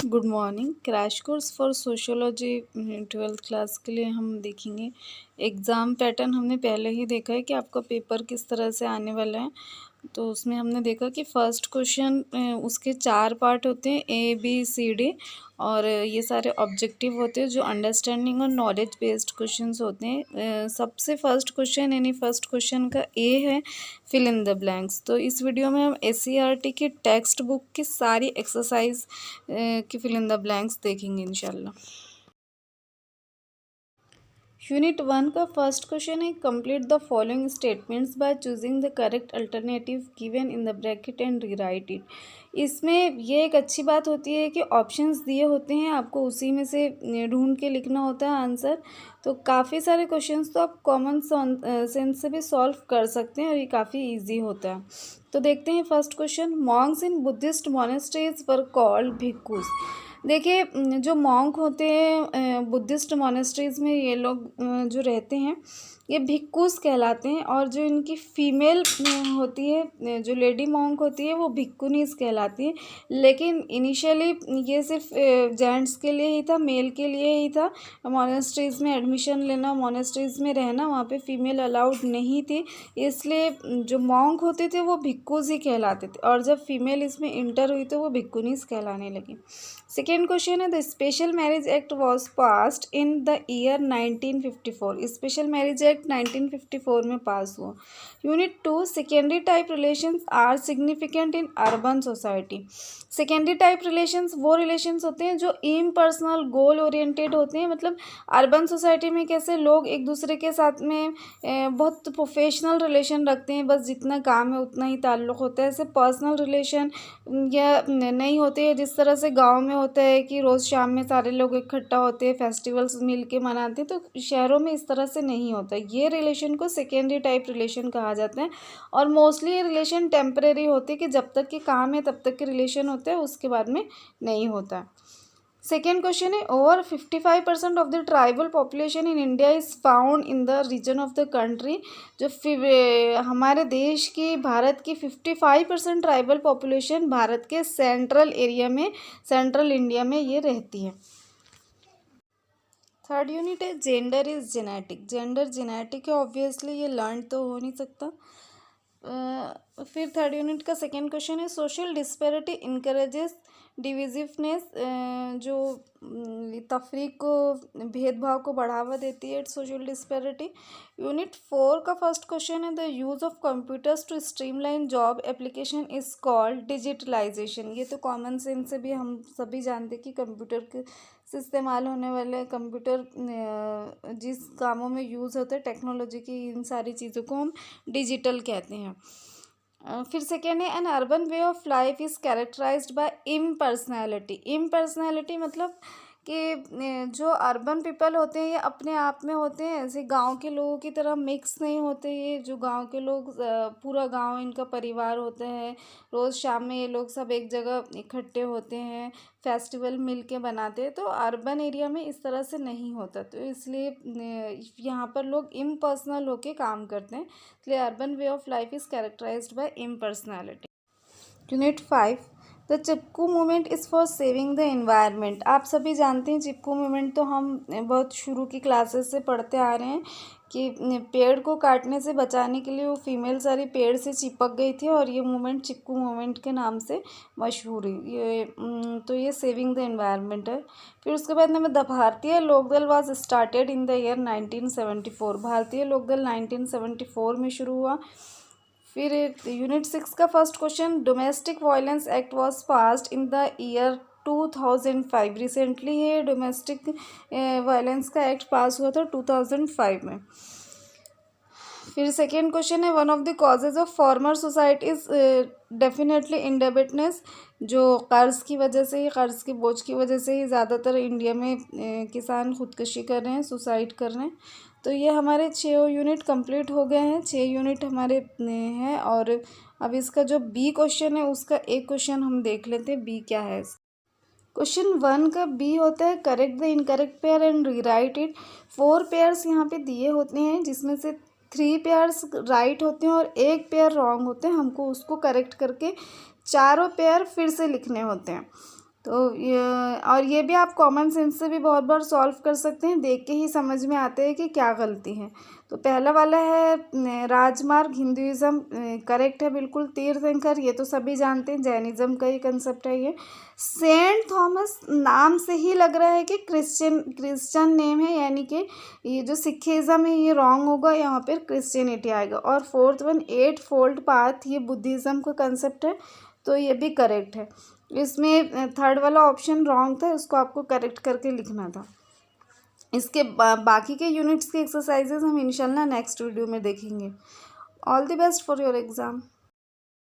Good morning. Crash course for sociology 12th class के लिए हम देखेंगे। एग्ज़ाम पैटर्न हमने पहले ही देखा है कि आपका पेपर किस तरह से आने वाला है। तो उसमें हमने देखा कि फर्स्ट क्वेश्चन उसके 4 पार्ट होते हैं, ए बी सी डी, और ये सारे ऑब्जेक्टिव होते हैं जो अंडरस्टैंडिंग और नॉलेज बेस्ड क्वेश्चंस होते हैं। सबसे फर्स्ट क्वेश्चन यानी फर्स्ट क्वेश्चन का ए है, फिल इन द ब्लैंक्स। तो इस वीडियो में हम एससीईआरटी की टेक्स्ट बुक की सारी एक्सरसाइज की फिल इन द ब्लैंक्स देखेंगे इंशाल्लाह। यूनिट 1 का फर्स्ट क्वेश्चन है, complete the following statements by choosing the correct alternative given in the bracket and rewrite it. इसमें ये एक अच्छी बात होती है कि ऑप्शंस दिए होते हैं, आपको उसी में से ढूंढ के लिखना होता है आंसर। तो काफ़ी सारे क्वेश्चंस तो आप कॉमन सेंस से भी सॉल्व कर सकते हैं और ये काफ़ी इजी होता है। तो देखते हैं first question. Monks in Buddhist monasteries were called bhikkhus. देखिए, जो मॉन्क होते हैं बुद्धिस्ट मोनेस्ट्रीज़ में, ये लोग जो रहते हैं ये भिक्खूस कहलाते हैं। और जो इनकी फीमेल होती है, जो लेडी मॉन्क होती है, वो भिक्खुनीस कहलाती है। लेकिन इनिशियली ये सिर्फ जेंट्स के लिए ही था, मेल के लिए ही था। मोनेस्ट्रीज़ में एडमिशन लेना, मोनेस्ट्रीज़ में रहना, वहाँ पे फीमेल अलाउड नहीं थी। इसलिए जो मॉन्क होते थे वो भिक्खूस ही कहलाते थे, और जब फीमेल इसमें इंटर हुई तो वो भिक्खुनीस कहलाने लगी। सेकेंड क्वेश्चन है, the special marriage act was passed in the year 1954। Special marriage act 1954 में पास हुआ। Unit 2, secondary type relations are significant in urban society. Secondary type relations वो रिलेशंस होते हैं जो इम्पर्सनल गोल ओरिएंटेड होते हैं। मतलब अर्बन सोसाइटी में कैसे लोग एक दूसरे के साथ में बहुत प्रोफेशनल रिलेशन रखते हैं, बस जितना काम है उतना ही ताल्लुक़ होता है। ऐसे पर्सनल रिलेशन या नहीं होते हैं जिस तरह से गांव में होता है कि रोज़ शाम में सारे लोग इकट्ठा होते हैं, फेस्टिवल्स मिल के मनाते हैं। तो शहरों में इस तरह से नहीं होता। ये रिलेशन को सेकेंडरी टाइप रिलेशन कहा जाता है, और मोस्टली ये रिलेशन टेम्परेरी होते हैं कि जब तक के काम है तब तक के रिलेशन होते हैं, उसके बाद में नहीं होता। सेकेंड क्वेश्चन है, over 55% of the tribal population in India is found in the region of the country. जो हमारे देश की, भारत की 55% ट्राइबल पॉपुलेशन भारत के सेंट्रल एरिया में, सेंट्रल इंडिया में ये रहती है। थर्ड यूनिट है, gender is genetic. Gender genetic है, ऑब्वियसली ये लर्न तो हो नहीं सकता। फिर थर्ड यूनिट का सेकेंड क्वेश्चन है, सोशल डिस्पैरिटी इनकरेजेस डिविजिवनेस। जो तफरीक को, भेदभाव को बढ़ावा देती है, सोशल डिस्पैरिटी। यूनिट 4 का फर्स्ट क्वेश्चन है, the use of computers to streamline job application is called digitalisation. ये तो कॉमन सेंस से भी हम सभी जानते हैं कि कंप्यूटर के से इस्तेमाल होने वाले कंप्यूटर जिस कामों में यूज़ होते हैं टेक्नोलॉजी की, इन सारी चीज़ों को हम डिजिटल कहते हैं। फिर सेकेंड है, an urban way of life is characterised by impersonality. Impersonality मतलब कि जो अर्बन पीपल होते हैं ये अपने आप में होते हैं, ऐसे गांव के लोगों की तरह मिक्स नहीं होते। ये जो गांव के लोग, पूरा गांव इनका परिवार होता है, रोज़ शाम में ये लोग सब एक जगह इकट्ठे होते हैं, फेस्टिवल मिल के बनाते हैं। तो अर्बन एरिया में इस तरह से नहीं होता, तो इसलिए यहाँ पर लोग इम्पर्सनल होके काम करते हैं। इसलिए urban way of life is characterised by impersonality. Unit 5, the Chipko movement is for saving the environment. आप सभी जानते हैं चिपकू मूवमेंट, तो हम बहुत शुरू की क्लासेस से पढ़ते आ रहे हैं कि पेड़ को काटने से बचाने के लिए वो फीमेल सारी पेड़ से चिपक गई थी, और ये मूवमेंट चिपकू मूवमेंट के नाम से मशहूर है। तो ये सेविंग द एनवायरनमेंट है। फिर उसके बाद में the Bharatiya Lokdal was started in the year 1974। Bharatiya Lokdal 1974 में शुरू हुआ। फिर यूनिट 6 का first question, domestic violence act was passed in the year 2005। Recently ये डोमेस्टिक वायलेंस का एक्ट पास हुआ था 2005 में। फिर सेकेंड क्वेश्चन है, one of the causes of former society is definitely indebtedness. जो कर्ज़ की वजह से ही, कर्ज़ के बोझ की वजह से ही ज़्यादातर इंडिया में किसान खुदकुशी कर रहे हैं, सुसाइड कर रहे हैं। तो ये हमारे 6 यूनिट कंप्लीट हो गए हैं, 6 यूनिट हमारे हैं। और अब इसका जो बी क्वेश्चन है उसका एक क्वेश्चन हम देख लेते हैं, बी क्या है। क्वेश्चन 1 का बी होता है, correct the incorrect pair and rewrite it. 4 pairs यहाँ पे दिए होते हैं, जिसमें से 3 पेयर्स राइट होते हैं और 1 पेयर रॉन्ग होते हैं। हमको उसको करेक्ट करके चारों पेयर फिर से लिखने होते हैं। तो और ये भी आप कॉमन सेंस से भी बहुत बार सॉल्व कर सकते हैं, देख के ही समझ में आते हैं कि क्या गलती है। तो पहला वाला है राजमार्ग, हिंदुइज्म करेक्ट है बिल्कुल। तीर्थंकर ये तो सभी जानते हैं, जैनिज्म का ही कंसेप्ट है ये। सेंट थॉमस नाम से ही लग रहा है कि क्रिश्चियन नेम है, यानी कि ये जो सिखिज़्म है ये रॉन्ग होगा, यहाँ पर क्रिश्चियनिटी आएगा। और फोर्थ वन 8 फोल्ड पाथ, ये बुद्धिज़्म का कंसेप्ट है, तो ये भी करेक्ट है। इसमें थर्ड वाला ऑप्शन रॉन्ग था, इसको आपको करेक्ट करके लिखना था। इसके बाकी के यूनिट्स के एक्सरसाइजेज हम इंशाल्लाह नेक्स्ट वीडियो में देखेंगे। All the best for your exam.